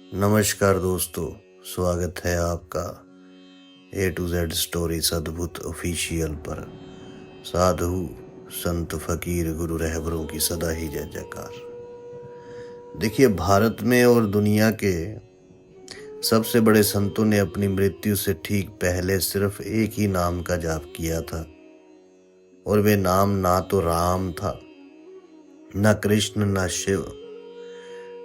नमस्कार दोस्तों, स्वागत है आपका A to Z स्टोरी अद्भुत ऑफिशियल पर। साधु संत फकीर गुरु रहबरों की सदा ही जय जयकार। देखिए, भारत में और दुनिया के सबसे बड़े संतों ने अपनी मृत्यु से ठीक पहले सिर्फ एक ही नाम का जाप किया था, और वे नाम ना तो राम था, न कृष्ण, न शिव।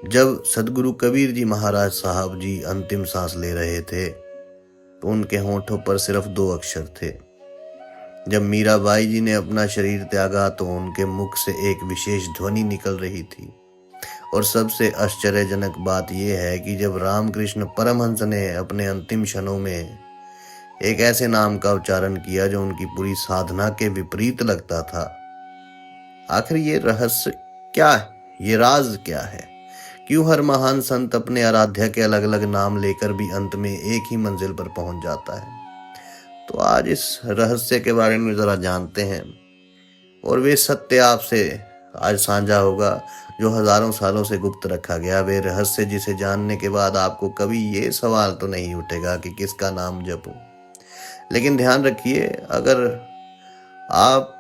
जब सदगुरु कबीर जी महाराज साहब जी अंतिम सांस ले रहे थे तो उनके होंठों पर सिर्फ 2 अक्षर थे। जब मीराबाई जी ने अपना शरीर त्यागा तो उनके मुख से एक विशेष ध्वनि निकल रही थी। और सबसे आश्चर्यजनक बात यह है कि जब रामकृष्ण परमहंस ने अपने अंतिम क्षणों में एक ऐसे नाम का उच्चारण किया जो उनकी पूरी साधना के विपरीत लगता था, आखिर ये रहस्य क्या है? ये राज क्या है? क्यों हर महान संत अपने आराध्य के अलग अलग नाम लेकर भी अंत में एक ही मंजिल पर पहुंच जाता है? तो आज इस रहस्य के बारे में जरा जानते हैं, और वे सत्य आपसे आज साझा होगा जो हजारों सालों से गुप्त रखा गया। वे रहस्य जिसे जानने के बाद आपको कभी ये सवाल तो नहीं उठेगा कि किसका नाम जपूं। लेकिन ध्यान रखिए, अगर आप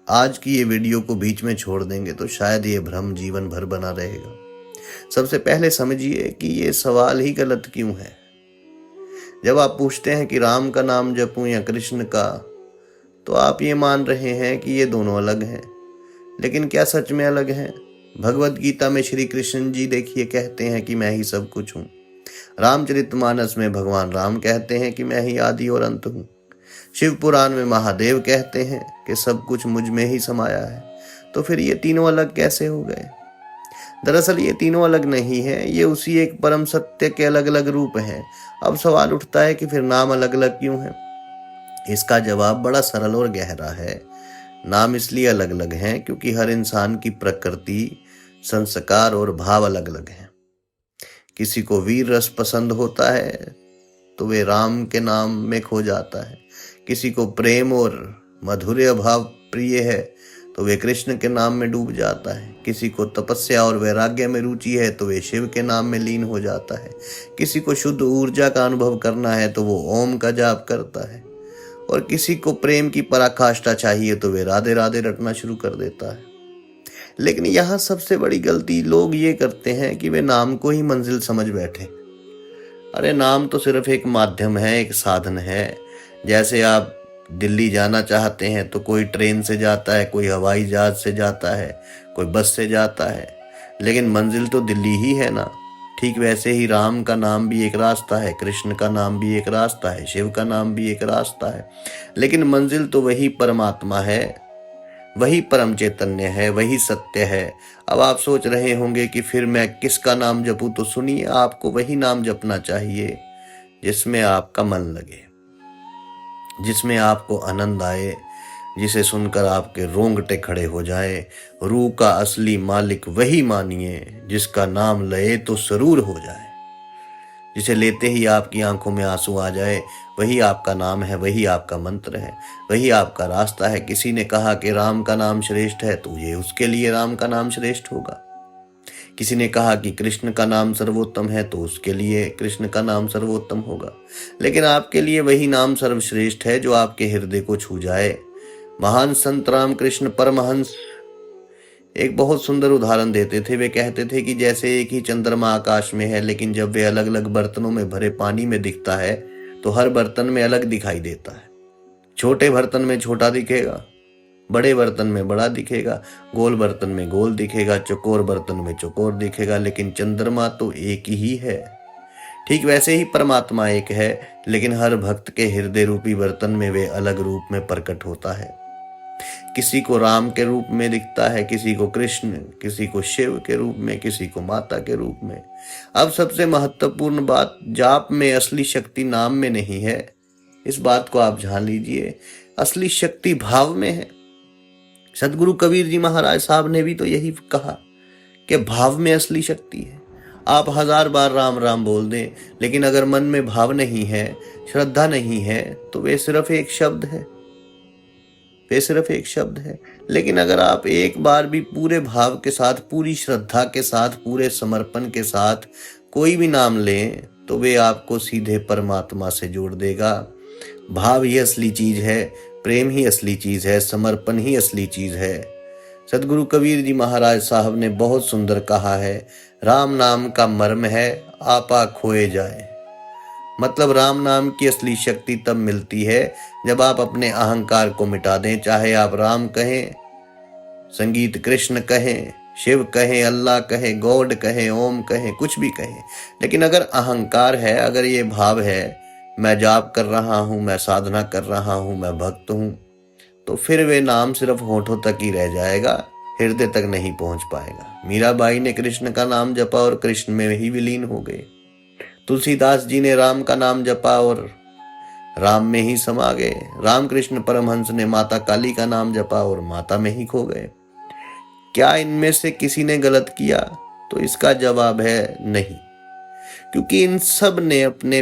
आज की ये वीडियो को बीच में छोड़ देंगे तो शायद ये भ्रम जीवन भर बना रहेगा। सबसे पहले समझिए कि ये सवाल ही गलत क्यों है। जब आप पूछते हैं कि राम का नाम जपूं या कृष्ण का, तो आप ये मान रहे हैं कि ये दोनों अलग हैं। लेकिन क्या सच में अलग हैं? भगवत गीता में श्री कृष्ण जी देखिए कहते हैं कि मैं ही सब कुछ हूँ। रामचरितमानस में भगवान राम कहते हैं कि मैं ही आदि और अंत हूँ। शिव पुराण में महादेव कहते हैं कि सब कुछ मुझ में ही समाया है। तो फिर ये तीनों अलग कैसे हो गए? दरअसल ये तीनों अलग नहीं है, ये उसी एक परम सत्य के अलग अलग रूप हैं। अब सवाल उठता है कि फिर नाम अलग अलग क्यों है? इसका जवाब बड़ा सरल और गहरा है। नाम इसलिए अलग अलग हैं क्योंकि हर इंसान की प्रकृति, संस्कार और भाव अलग अलग हैं। किसी को वीर रस पसंद होता है तो वे राम के नाम में खो जाता है। किसी को प्रेम और माधुर्य भाव प्रिय है तो वे कृष्ण के नाम में डूब जाता है। किसी को तपस्या और वैराग्य में रुचि है तो वे शिव के नाम में लीन हो जाता है। किसी को शुद्ध ऊर्जा का अनुभव करना है तो वो ओम का जाप करता है, और किसी को प्रेम की पराकाष्ठा चाहिए तो वे राधे राधे रटना शुरू कर देता है। लेकिन यहाँ सबसे बड़ी गलती लोग ये करते हैं कि वे नाम को ही मंजिल समझ बैठे। अरे नाम तो सिर्फ एक माध्यम है, एक साधन है। जैसे आप दिल्ली जाना चाहते हैं तो कोई ट्रेन से जाता है, कोई हवाई जहाज से जाता है, कोई बस से जाता है, लेकिन मंजिल तो दिल्ली ही है ना। ठीक वैसे ही राम का नाम भी एक रास्ता है, कृष्ण का नाम भी एक रास्ता है, शिव का नाम भी एक रास्ता है, लेकिन मंजिल तो वही परमात्मा है, वही परम चैतन्य है, वही सत्य है। अब आप सोच रहे होंगे कि फिर मैं किसका नाम जपूं, तो सुनिए, आपको वही नाम जपना चाहिए जिसमें आपका मन लगे, जिसमें आपको आनंद आए, जिसे सुनकर आपके रोंगटे खड़े हो जाए। रूह का असली मालिक वही मानिए जिसका नाम लए तो सरूर हो जाए, जिसे लेते ही आपकी आंखों में आंसू आ जाए। वही आपका नाम है, वही आपका मंत्र है, वही आपका रास्ता है। किसी ने कहा कि राम का नाम श्रेष्ठ है तो ये उसके लिए राम का नाम श्रेष्ठ होगा। किसी ने कहा कि कृष्ण का नाम सर्वोत्तम है तो उसके लिए कृष्ण का नाम सर्वोत्तम होगा। लेकिन आपके लिए वही नाम सर्वश्रेष्ठ है जो आपके हृदय को छू जाए। महान संत रामकृष्ण परमहंस एक बहुत सुंदर उदाहरण देते थे। वे कहते थे कि जैसे एक ही चंद्रमा आकाश में है, लेकिन जब वे अलग अलग बर्तनों में भरे पानी में दिखता है तो हर बर्तन में अलग दिखाई देता है। छोटे बर्तन में छोटा दिखेगा, बड़े बर्तन में बड़ा दिखेगा, गोल बर्तन में गोल दिखेगा, चौकोर बर्तन में चौकोर दिखेगा, लेकिन चंद्रमा तो एक ही है। ठीक वैसे ही परमात्मा एक है, लेकिन हर भक्त के हृदय रूपी बर्तन में वे अलग रूप में प्रकट होता है। किसी को राम के रूप में दिखता है, किसी को कृष्ण, किसी को शिव के रूप में, किसी को माता के रूप में। अब सबसे महत्वपूर्ण बात, जाप में असली शक्ति नाम में नहीं है। इस बात को आप जान लीजिए, असली शक्ति भाव में है। सदगुरु कबीर जी महाराज साहब ने भी तो यही कहा कि भाव में असली शक्ति है। आप 1000 बार राम राम बोल दें, लेकिन अगर मन में भाव नहीं है, श्रद्धा नहीं है, तो वे सिर्फ एक शब्द है, वे सिर्फ एक शब्द है। लेकिन अगर आप एक बार भी पूरे भाव के साथ, पूरी श्रद्धा के साथ, पूरे समर्पण के साथ, कोई भी नाम लें तो वे आपको सीधे परमात्मा से जोड़ देगा। भाव ही असली चीज है, प्रेम ही असली चीज है, समर्पण ही असली चीज है। सदगुरु कबीर जी महाराज साहब ने बहुत सुंदर कहा है, राम नाम का मर्म है आपा खोए जाए। मतलब राम नाम की असली शक्ति तब मिलती है जब आप अपने अहंकार को मिटा दें। चाहे आप राम कहें, संगीत कृष्ण कहें, शिव कहें, अल्लाह कहें, गॉड कहें, ओम कहें, कुछ भी कहें, लेकिन अगर अहंकार है, अगर ये भाव है मैं जाप कर रहा हूं, मैं साधना कर रहा हूं, मैं भक्त हूं, तो फिर वे नाम सिर्फ होठों तक ही रह जाएगा, हृदय तक नहीं पहुंच पाएगा। मीराबाई ने कृष्ण का नाम जपा और कृष्ण में ही विलीन हो गए। तुलसीदास जी ने राम का नाम जपा और राम में ही समा गए। रामकृष्ण परमहंस ने माता काली का नाम जपा और माता में ही खो गए। क्या इनमें से किसी ने गलत किया? तो इसका जवाब है नहीं, क्योंकि इन सब ने अपने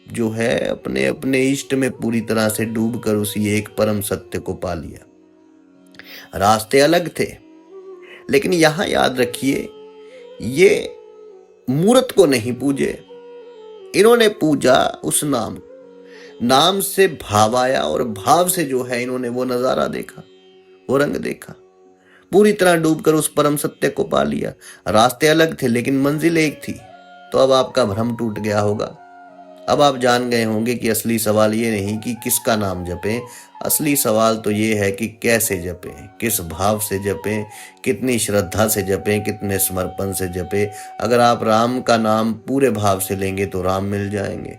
अपने अपने इष्ट में पूरी तरह से डूबकर उसी एक परम सत्य को पा लिया। रास्ते अलग थे, लेकिन यहां याद रखिए, ये मूर्त को नहीं पूजे, इन्होंने पूजा उस नाम से भाव आया और भाव से इन्होंने वो नजारा देखा, वो रंग देखा, पूरी तरह डूबकर उस परम सत्य को पा लिया। रास्ते अलग थे लेकिन मंजिल एक थी। तो अब आपका भ्रम टूट गया होगा। अब आप जान गए होंगे कि असली सवाल ये नहीं कि किसका नाम जपें, असली सवाल तो ये है कि कैसे जपें, किस भाव से जपें, कितनी श्रद्धा से जपें, कितने समर्पण से जपें। अगर आप राम का नाम पूरे भाव से लेंगे तो राम मिल जाएंगे,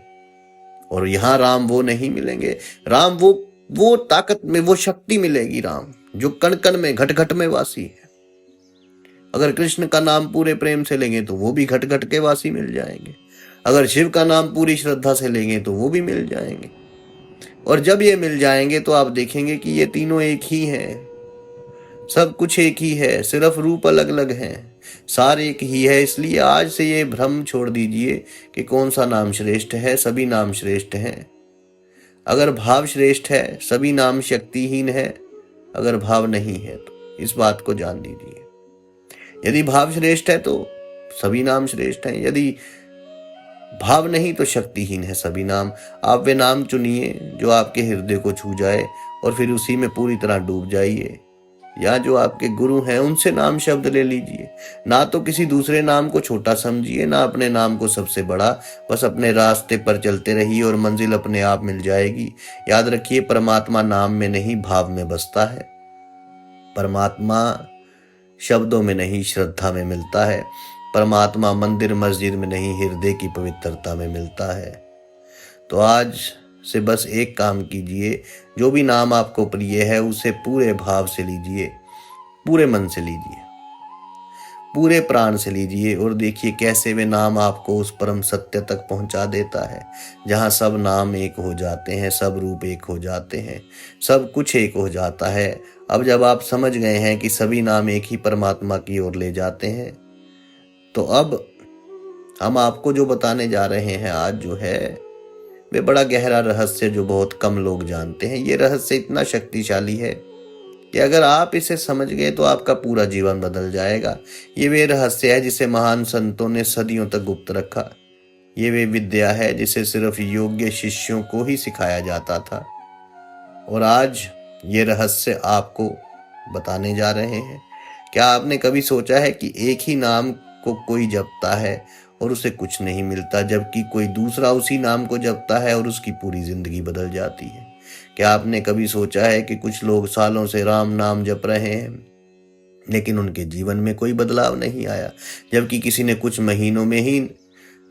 और यहाँ राम वो नहीं मिलेंगे। राम वो ताकत में, वो शक्ति मिलेगी राम जो कण कण में, घट घट में वासी है। अगर कृष्ण का नाम पूरे प्रेम से लेंगे तो वो भी घट घट के वासी मिल जाएंगे। अगर शिव का नाम पूरी श्रद्धा से लेंगे तो वो भी मिल जाएंगे। और जब ये मिल जाएंगे तो आप देखेंगे कि ये तीनों एक ही हैं, सब कुछ एक ही है, सिर्फ रूप अलग अलग हैं, सार एक ही है। इसलिए आज से ये भ्रम छोड़ दीजिए कि कौन सा नाम श्रेष्ठ है। सभी नाम श्रेष्ठ हैं। अगर भाव श्रेष्ठ है, सभी नाम शक्तिहीन है। अगर भाव नहीं है तो इस बात को जान लीजिए। यदि भाव श्रेष्ठ है तो सभी नाम श्रेष्ठ हैं, यदि भाव नहीं तो शक्तिहीन है सभी नाम। आप वे नाम चुनिए जो आपके हृदय को छू जाए और फिर उसी में पूरी तरह डूब जाइए। या जो आपके गुरु हैं उनसे नाम शब्द ले लीजिए। ना तो किसी दूसरे नाम को छोटा समझिए, ना अपने नाम को सबसे बड़ा। बस अपने रास्ते पर चलते रहिए और मंजिल अपने आप मिल जाएगी। याद रखिए, परमात्मा नाम में नहीं भाव में बसता है। परमात्मा शब्दों में नहीं श्रद्धा में मिलता है। परमात्मा मंदिर मस्जिद में नहीं हृदय की पवित्रता में मिलता है। तो आज से बस एक काम कीजिए, जो भी नाम आपको प्रिय है उसे पूरे भाव से लीजिए, पूरे मन से लीजिए, पूरे प्राण से लीजिए और देखिए कैसे वे नाम आपको उस परम सत्य तक पहुंचा देता है, जहां सब नाम एक हो जाते हैं, सब रूप एक हो जाते हैं, सब कुछ एक हो जाता है। अब जब आप समझ गए हैं कि सभी नाम एक ही परमात्मा की ओर ले जाते हैं, तो अब हम आपको जो बताने जा रहे हैं आज वे बड़ा गहरा रहस्य जो बहुत कम लोग जानते हैं। ये रहस्य इतना शक्तिशाली है कि अगर आप इसे समझ गए तो आपका पूरा जीवन बदल जाएगा। ये वे रहस्य है जिसे महान संतों ने सदियों तक गुप्त रखा। ये वे विद्या है जिसे सिर्फ योग्य शिष्यों को ही सिखाया जाता था, और आज ये रहस्य आपको बताने जा रहे हैं। क्या आपने कभी सोचा है कि एक ही नाम को कोई जपता है और उसे कुछ नहीं मिलता, जबकि कोई दूसरा उसी नाम को जपता है और उसकी पूरी जिंदगी बदल जाती है? क्या आपने कभी सोचा है कि कुछ लोग सालों से राम नाम जप रहे हैं लेकिन उनके जीवन में कोई बदलाव नहीं आया, जबकि किसी ने कुछ महीनों में ही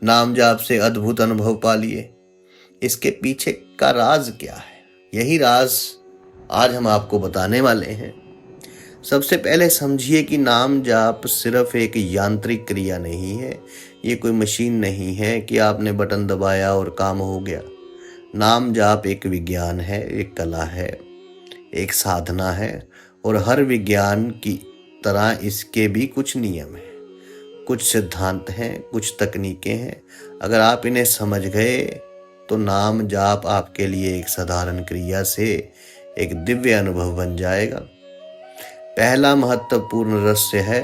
नाम जाप से अद्भुत अनुभव पा लिए? इसके पीछे का राज क्या है? यही राज आज हम आपको बताने वाले हैं। सबसे पहले समझिए कि नाम जाप सिर्फ एक यांत्रिक क्रिया नहीं है। ये कोई मशीन नहीं है कि आपने बटन दबाया और काम हो गया। नाम जाप एक विज्ञान है, एक कला है, एक साधना है, और हर विज्ञान की तरह इसके भी कुछ नियम हैं, कुछ सिद्धांत हैं, कुछ तकनीकें हैं। अगर आप इन्हें समझ गए तो नाम जाप आपके लिए एक साधारण क्रिया से एक दिव्य अनुभव बन जाएगा। पहला महत्वपूर्ण रहस्य है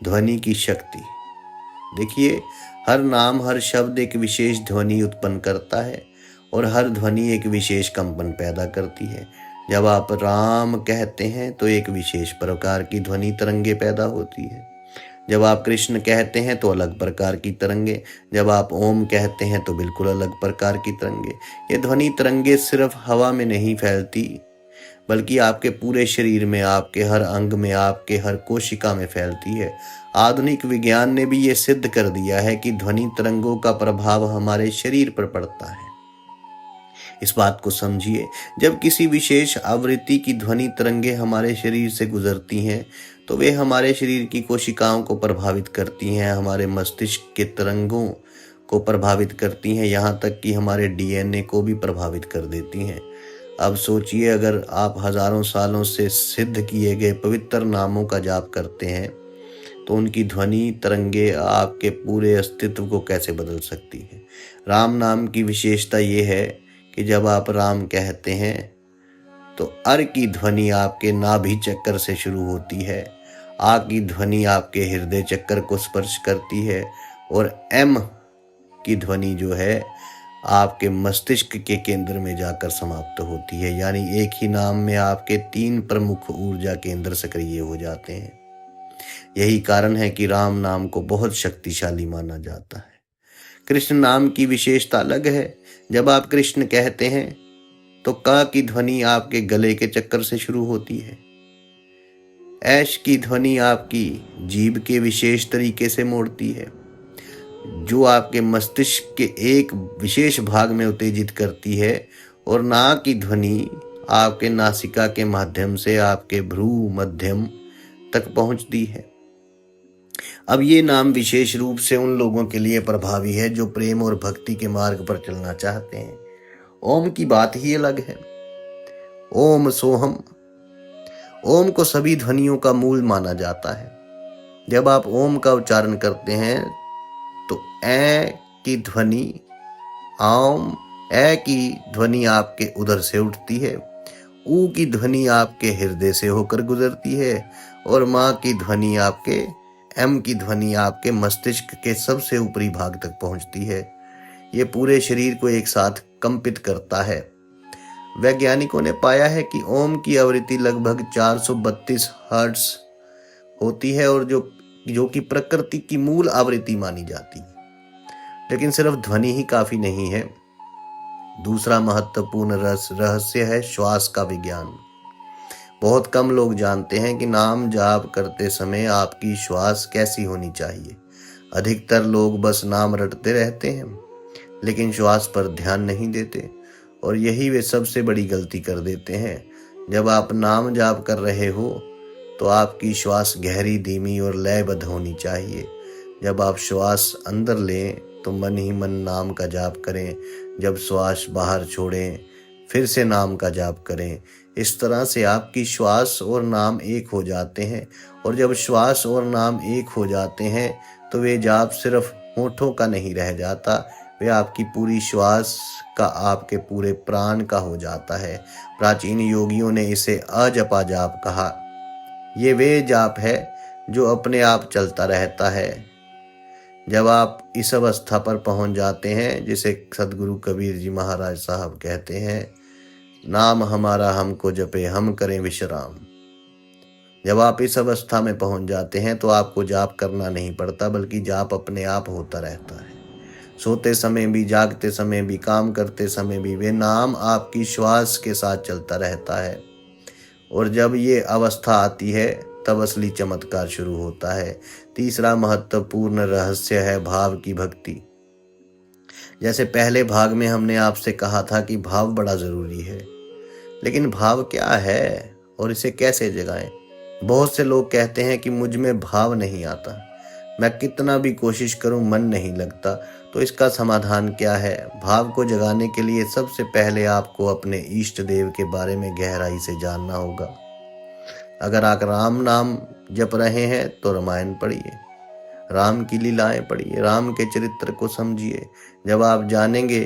ध्वनि की शक्ति। देखिए, हर नाम, हर शब्द एक विशेष ध्वनि उत्पन्न करता है और हर ध्वनि एक विशेष कंपन पैदा करती है। जब आप राम कहते हैं तो एक विशेष प्रकार की ध्वनि तरंगे पैदा होती है। जब आप कृष्ण कहते हैं तो अलग प्रकार की तरंगे, जब आप ओम कहते हैं तो बिल्कुल अलग प्रकार की तरंगे। ये ध्वनि तरंगे सिर्फ हवा में नहीं फैलती, बल्कि आपके पूरे शरीर में, आपके हर अंग में, आपके हर कोशिका में फैलती है। आधुनिक विज्ञान ने भी ये सिद्ध कर दिया है कि ध्वनि तरंगों का प्रभाव हमारे शरीर पर पड़ता है। इस बात को समझिए, जब किसी विशेष आवृत्ति की ध्वनि तरंगे हमारे शरीर से गुजरती हैं तो वे हमारे शरीर की कोशिकाओं को प्रभावित करती हैं, हमारे मस्तिष्क के तरंगों को प्रभावित करती हैं, यहाँ तक कि हमारे डीएनए को भी प्रभावित कर देती हैं। अब सोचिए, अगर आप हजारों सालों से सिद्ध किए गए पवित्र नामों का जाप करते हैं तो उनकी ध्वनि तरंगे आपके पूरे अस्तित्व को कैसे बदल सकती है। राम नाम की विशेषता ये है कि जब आप राम कहते हैं तो अर की ध्वनि आपके नाभि चक्कर से शुरू होती है, आ की ध्वनि आपके हृदय चक्कर को स्पर्श करती है और एम की ध्वनि जो है आपके मस्तिष्क के केंद्र में जाकर समाप्त होती है। यानी एक ही नाम में आपके 3 प्रमुख ऊर्जा केंद्र सक्रिय हो जाते हैं। यही कारण है कि राम नाम को बहुत शक्तिशाली माना जाता है। कृष्ण नाम की विशेषता अलग है। जब आप कृष्ण कहते हैं तो का की ध्वनि आपके गले के चक्कर से शुरू होती है। ऐश की ध्वनि आपकी जीभ के विशेष तरीके से मोड़ती है, जो आपके मस्तिष्क के एक विशेष भाग में उत्तेजित करती है, और ना की ध्वनि आपके नासिका के माध्यम से आपके भ्रू मध्यम तक पहुंचती है। अब ये नाम विशेष रूप से उन लोगों के लिए प्रभावी है जो प्रेम और भक्ति के मार्ग पर चलना चाहते हैं। ओम की बात ही अलग है। ओम सोहम। ओम को सभी ध्वनियों का मूल माना जाता है। जब आप ओम का उच्चारण करते हैं तो ए की ध्वनि, आम, ए की ध्वनि आपके उदर से उठती है, ऊ की ध्वनि आपके हृदय से होकर गुजरती है और माँ की ध्वनि आपके, एम की ध्वनि आपके मस्तिष्क के सबसे ऊपरी भाग तक पहुंचती है। ये पूरे शरीर को एक साथ कंपित करता है। वैज्ञानिकों ने पाया है कि ओम की आवृत्ति लगभग 432 हर्ट्ज होती है और जो कि प्रकृति की मूल आवृत्ति मानी जाती है। लेकिन सिर्फ ध्वनि ही काफी नहीं है। दूसरा महत्वपूर्ण रहस्य है श्वास का विज्ञान। बहुत कम लोग जानते हैं कि नाम जाप करते समय आपकी श्वास कैसी होनी चाहिए। अधिकतर लोग बस नाम रटते रहते हैं लेकिन श्वास पर ध्यान नहीं देते, और यही वे सबसे बड़ी गलती कर देते हैं। जब आप नाम जाप कर रहे हो तो आपकी श्वास गहरी, धीमी और लयबद्ध होनी चाहिए। जब आप श्वास अंदर लें तो मन ही मन नाम का जाप करें। जब श्वास बाहर छोड़ें फिर से नाम का जाप करें। इस तरह से आपकी श्वास और नाम एक हो जाते हैं, और जब श्वास और नाम एक हो जाते हैं तो वे जाप सिर्फ होठों का नहीं रह जाता, वे आपकी पूरी श्वास का, आपके पूरे प्राण का हो जाता है। प्राचीन योगियों ने इसे अजपा जाप कहा। ये वे जाप है जो अपने आप चलता रहता है। जब आप इस अवस्था पर पहुंच जाते हैं जिसे सदगुरु कबीर जी महाराज साहब कहते हैं, नाम हमारा हमको जपे हम करें विश्राम। जब आप इस अवस्था में पहुंच जाते हैं तो आपको जाप करना नहीं पड़ता, बल्कि जाप अपने आप होता रहता है। सोते समय भी, जागते समय भी, काम करते समय भी वे नाम आपकी श्वास के साथ चलता रहता है। और जब ये अवस्था आती है तब असली चमत्कार शुरू होता है। तीसरा महत्वपूर्ण रहस्य है भाव की भक्ति। जैसे पहले भाग में हमने आपसे कहा था कि भाव बड़ा जरूरी है, लेकिन भाव क्या है और इसे कैसे जगाएं? बहुत से लोग कहते हैं कि मुझ में भाव नहीं आता, मैं कितना भी कोशिश करूं मन नहीं लगता। तो इसका समाधान क्या है? भाव को जगाने के लिए सबसे पहले आपको अपने इष्ट देव के बारे में गहराई से जानना होगा। अगर आप राम नाम जप रहे हैं तो रामायण पढ़िए, राम की लीलाएं पढ़िए, राम के चरित्र को समझिए। जब आप जानेंगे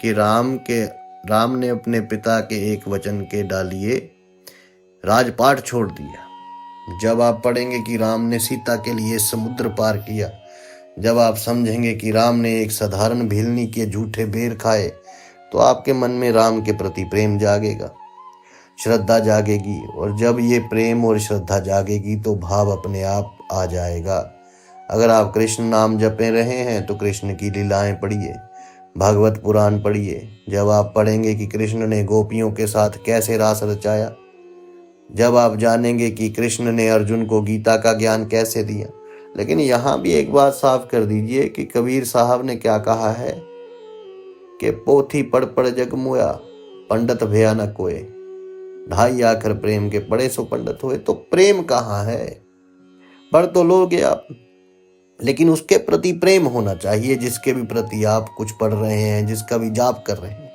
कि राम ने अपने पिता के एक वचन के डालिए राजपाट छोड़ दिया, जब आप पढ़ेंगे कि राम ने सीता के लिए समुद्र पार किया, जब आप समझेंगे कि राम ने एक साधारण भिलनी के झूठे बेर खाए तो आपके मन में राम के प्रति प्रेम जागेगा, श्रद्धा जागेगी। और जब ये प्रेम और श्रद्धा जागेगी तो भाव अपने आप आ जाएगा। अगर आप कृष्ण नाम जपे रहे हैं तो कृष्ण की लीलाएं पढ़िए, भागवत पुराण पढ़िए। जब आप पढ़ेंगे कि कृष्ण ने गोपियों के साथ कैसे रास रचाया, जब आप जानेंगे कि कृष्ण ने अर्जुन को गीता का ज्ञान कैसे दिया। लेकिन यहाँ भी एक बात साफ कर दीजिए कि कबीर साहब ने क्या कहा है कि पोथी पढ़ पढ़ जग मोया, पंडित भया न कोय, ढाई आखर प्रेम के पढ़े सो पंडित हुए। तो प्रेम कहाँ है? पढ़ तो लोगे आप, लेकिन उसके प्रति प्रेम होना चाहिए जिसके भी प्रति आप कुछ पढ़ रहे हैं, जिसका भी जाप कर रहे हैं।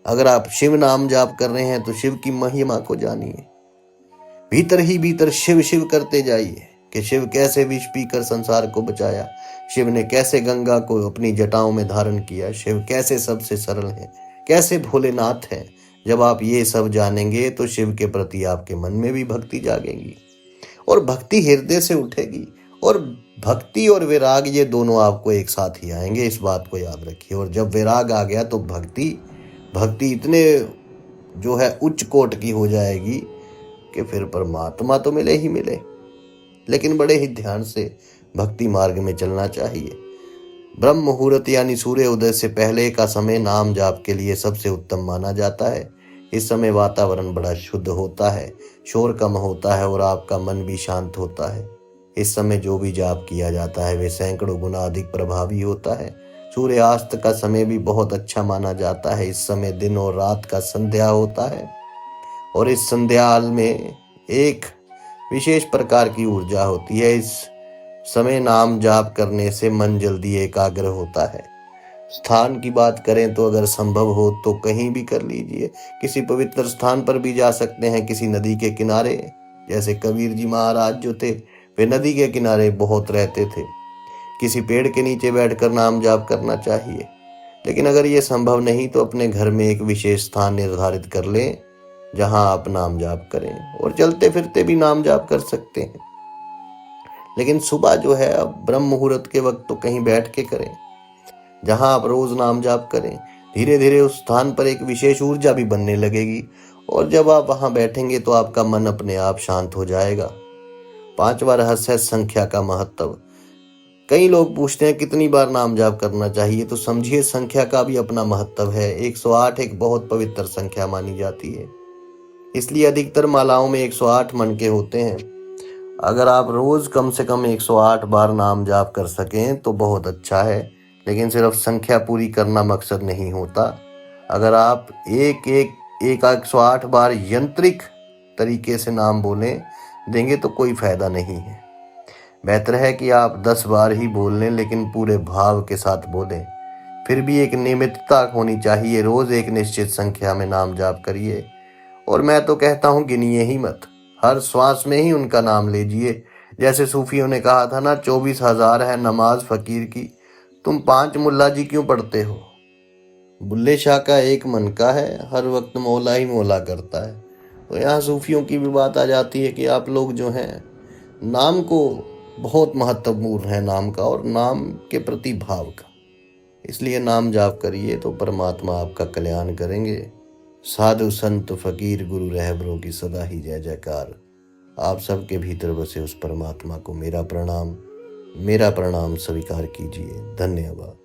अगर आप शिव नाम जाप कर रहे हैं तो शिव की महिमा को जानिए, भीतर ही भीतर शिव शिव करते जाइए कि शिव कैसे विष पीकर संसार को बचाया, शिव ने कैसे गंगा को अपनी जटाओं में धारण किया, शिव कैसे सबसे सरल है, कैसे भोलेनाथ है। जब आप ये सब जानेंगे तो शिव के प्रति आपके मन में भी भक्ति जागेगी और भक्ति हृदय से उठेगी। और भक्ति और विराग ये दोनों आपको एक साथ ही आएंगे, इस बात को याद रखिए। और जब विराग आ गया तो भक्ति इतने जो है उच्च कोट की हो जाएगी कि फिर परमात्मा तो मिले ही मिले। लेकिन बड़े ही ध्यान से भक्ति मार्ग में चलना चाहिए। ब्रह्म मुहूर्त यानी सूर्य उदय से पहले का समय नाम जाप के लिए सबसे उत्तम माना जाता है। इस समय वातावरण बड़ा शुद्ध होता है, शोर कम होता है और आपका मन भी शांत होता है। इस समय जो भी जाप किया जाता है वे सैकड़ों गुना अधिक प्रभावी होता है। सूर्यास्त का समय भी बहुत अच्छा माना जाता है। इस समय दिन और रात का संध्या होता है और इस संध्याल में एक विशेष प्रकार की ऊर्जा होती है। इस समय नाम जाप करने से मन जल्दी एकाग्र होता है। स्थान की बात करें तो अगर संभव हो तो कहीं भी कर लीजिए, किसी पवित्र स्थान पर भी जा सकते हैं, किसी नदी के किनारे। जैसे कबीर जी महाराज जो थे वे नदी के किनारे बहुत रहते थे। किसी पेड़ के नीचे बैठकर नाम जाप करना चाहिए। लेकिन अगर ये संभव नहीं तो अपने घर में एक विशेष स्थान निर्धारित कर लें जहां आप नाम जाप करें, और चलते फिरते भी नाम जाप कर सकते हैं। लेकिन सुबह जो है अब ब्रह्म मुहूर्त के वक्त तो कहीं बैठ के करें जहां आप रोज नाम जाप करें। धीरे धीरे उस स्थान पर एक विशेष ऊर्जा भी बनने लगेगी और जब आप वहां बैठेंगे तो आपका मन अपने आप शांत हो जाएगा। 5वां रहस्य, संख्या का महत्व। कई लोग पूछते हैं कितनी बार नाम जाप करना चाहिए, तो समझिए संख्या का भी अपना महत्व है। 108 एक बहुत पवित्र संख्या मानी जाती है, इसलिए अधिकतर मालाओं में 108 मन के होते हैं। अगर आप रोज कम से कम 108 बार नाम जाप कर सकें तो बहुत अच्छा है। लेकिन सिर्फ संख्या पूरी करना मकसद नहीं होता। अगर आप एक 108 बार यंत्रिक तरीके से नाम बोलें देंगे तो कोई फायदा नहीं है। बेहतर है कि आप 10 बार ही बोल लें, लेकिन पूरे भाव के साथ बोलें। फिर भी एक नियमितता होनी चाहिए। रोज एक निश्चित संख्या में नाम जाप करिए, और मैं तो कहता हूँ गिनिए ही मत, हर श्वास में ही उनका नाम लीजिए। जैसे सूफियों ने कहा था ना, 24,000 है नमाज फकीर की, तुम 5 मुल्ला जी क्यों पढ़ते हो। बुल्ले शाह का एक मन का है, हर वक्त मौला ही मौला करता है। तो यहाँ सूफियों की भी बात आ जाती है कि आप लोग जो हैं नाम को बहुत महत्वपूर्ण है, नाम का और नाम के प्रति भाव का, इसलिए नाम जाप करिए तो परमात्मा आपका कल्याण करेंगे। साधु संत फकीर गुरु रहबरों की सदा ही जय जयकार। आप सबके भीतर बसे उस परमात्मा को मेरा प्रणाम स्वीकार कीजिए। धन्यवाद।